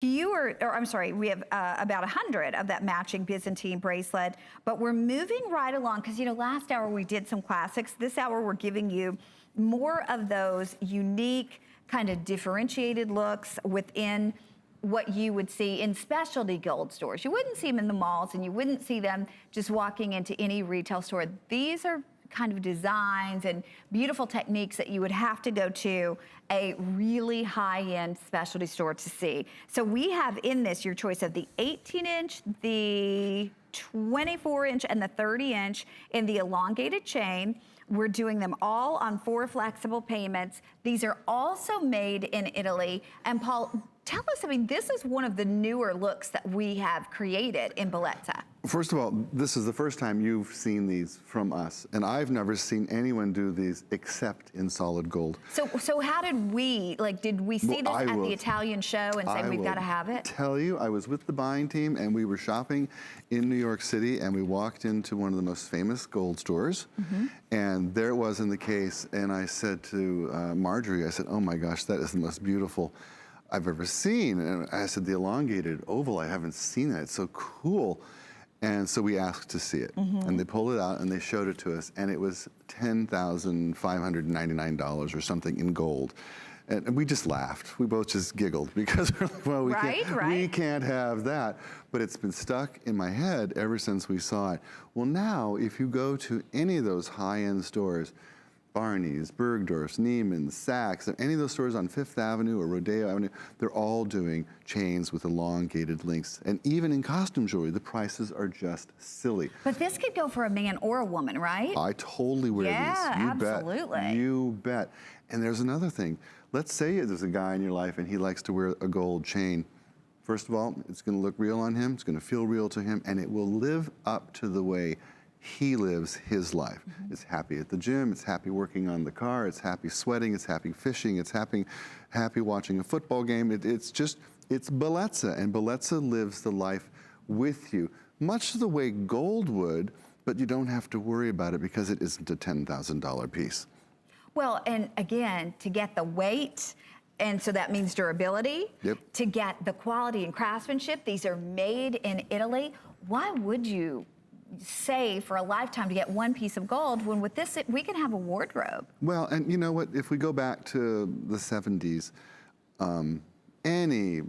or I'm sorry, we have about 100 of that matching Byzantine bracelet, but we're moving right along because, you know, last hour we did some classics. This hour we're giving you more of those unique, kind of differentiated looks within what you would see in specialty gold stores. You wouldn't see them in the malls, and you wouldn't see them just walking into any retail store. These are kind of designs and beautiful techniques that you would have to go to a really high-end specialty store to see. So we have in this your choice of the 18-inch, the 24-inch, and the 30-inch in the elongated chain. We're doing them all on 4 flexible payments. These are also made in Italy. And Paul, tell us, I mean, this is one of the newer looks that we have created in Bellezza. First of all, this is the first time you've seen these from us, and I've never seen anyone do these except in solid gold. So how did we, like, did we see this at the Italian show and say we've got to have it? Tell you, I was with the buying team and we were shopping in New York City, and we walked into one of the most famous gold stores, and there it was in the case, and I said to Marjorie, I said, oh my gosh, that is the most beautiful I've ever seen. And I said, the elongated oval, I haven't seen that, it's so cool. And so we asked to see it, and they pulled it out and they showed it to us, and it was $10,599 or something in gold. And we just laughed. We both just giggled because we're like, well, we can't have that. But it's been stuck in my head ever since we saw it. Well, now, if you go to any of those high-end stores, Barney's, Bergdorf's, Neiman's, Saks, any of those stores on Fifth Avenue or Rodeo Avenue, they're all doing chains with elongated links. And even in costume jewelry, the prices are just silly. But this could go for a man or a woman, right? I totally wear these. Yeah, absolutely. You bet. And there's another thing. Let's say there's a guy in your life and he likes to wear a gold chain. First of all, it's gonna look real on him, it's gonna feel real to him, and it will live up to the way he lives his life. It's happy at the gym, it's happy working on the car, it's happy sweating, it's happy fishing, it's happy watching a football game. It's Bellezza, and Bellezza lives the life with you, much the way gold would, but you don't have to worry about it because it isn't a $10,000 piece. Well, and again, to get the weight, and so that means durability, to get the quality and craftsmanship, these are made in Italy. Why would you save for a lifetime to get one piece of gold when with this we can have a wardrobe? Well, and you know what, if we go back to the 70s, any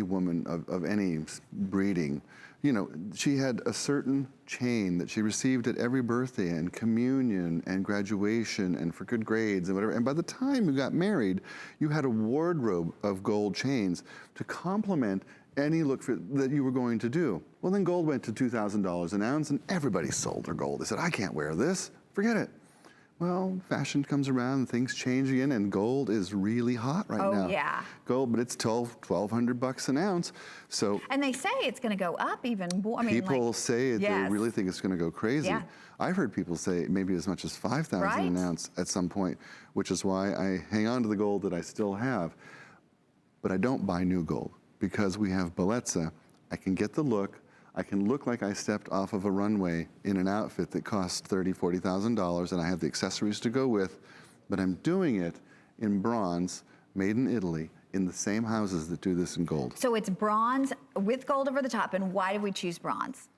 woman of any breeding, you know, she had a certain chain that she received at every birthday and communion and graduation and for good grades and whatever. And by the time you got married, you had a wardrobe of gold chains to complement any look that you were going to do. Well, then gold went to $2,000 an ounce and everybody sold their gold. They said, I can't wear this, forget it. Well, fashion comes around and things change again, and gold is really hot right now. Oh, yeah. Gold, but it's $1,200 an ounce. So. And they say it's gonna go up even more. I mean, people say it, they really think it's gonna go crazy. Yeah. I've heard people say maybe as much as $5,000 an ounce at some point, which is why I hang on to the gold that I still have. But I don't buy new gold because we have Bellezza. I can get the look. I can look like I stepped off of a runway in an outfit that costs $30,000, $40,000, and I have the accessories to go with, but I'm doing it in bronze, made in Italy, in the same houses that do this in gold. So it's bronze with gold over the top, and why did we choose bronze?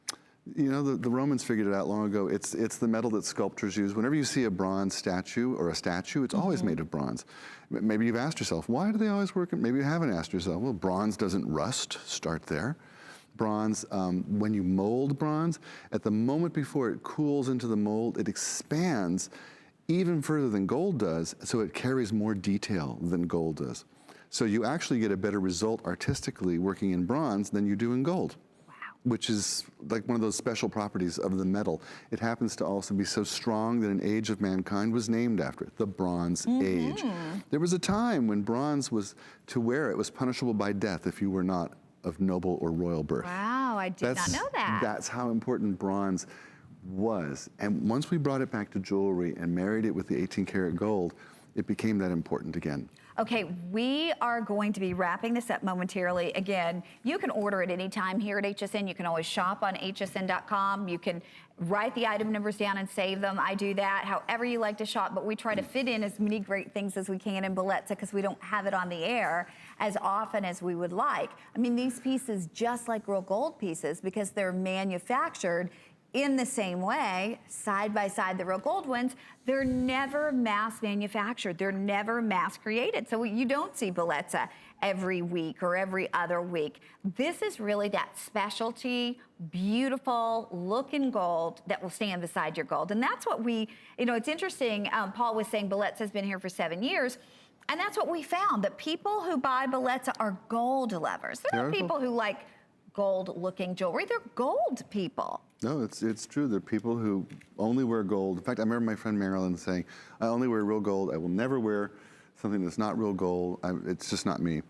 You know, the Romans figured it out long ago. It's the metal that sculptors use. Whenever you see a bronze statue or a statue, it's always made of bronze. Maybe you've asked yourself, why do they always work? Maybe you haven't asked yourself, well, bronze doesn't rust, start there. Bronze, when you mold bronze, at the moment before it cools into the mold, it expands even further than gold does, so it carries more detail than gold does. So you actually get a better result artistically working in bronze than you do in gold. Wow. Which is like one of those special properties of the metal. It happens to also be so strong that an age of mankind was named after it, the Bronze Age. There was a time when bronze was, to wear it was punishable by death if you were not of noble or royal birth. Wow, I did not know that. That's how important bronze was. And once we brought it back to jewelry and married it with the 18 karat gold, it became that important again. Okay, we are going to be wrapping this up momentarily. Again, you can order at any time here at HSN. You can always shop on hsn.com. You can write the item numbers down and save them. I do that however you like to shop, but we try to fit in as many great things as we can in Bellezza because we don't have it on the air as often as we would like. I mean, these pieces, just like real gold pieces, because they're manufactured in the same way, side by side, the real gold ones, they're never mass manufactured. They're never mass created. So you don't see Bellezza every week or every other week. This is really that specialty, beautiful looking gold that will stand beside your gold. And that's what we, you know, it's interesting. Paul was saying Bellezza's been here for 7 years. And that's what we found, that people who buy Bellezza are gold lovers. There are people who like gold looking jewelry. They're gold people. No, it's true. There are people who only wear gold. In fact, I remember my friend Marilyn saying, I only wear real gold. I will never wear something that's not real gold. It's just not me.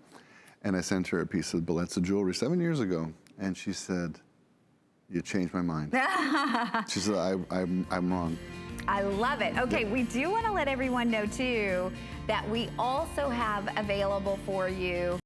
And I sent her a piece of Bellezza jewelry 7 years ago. And she said, you changed my mind. She said, I'm wrong. I love it. Okay, we do want to let everyone know too that we also have available for you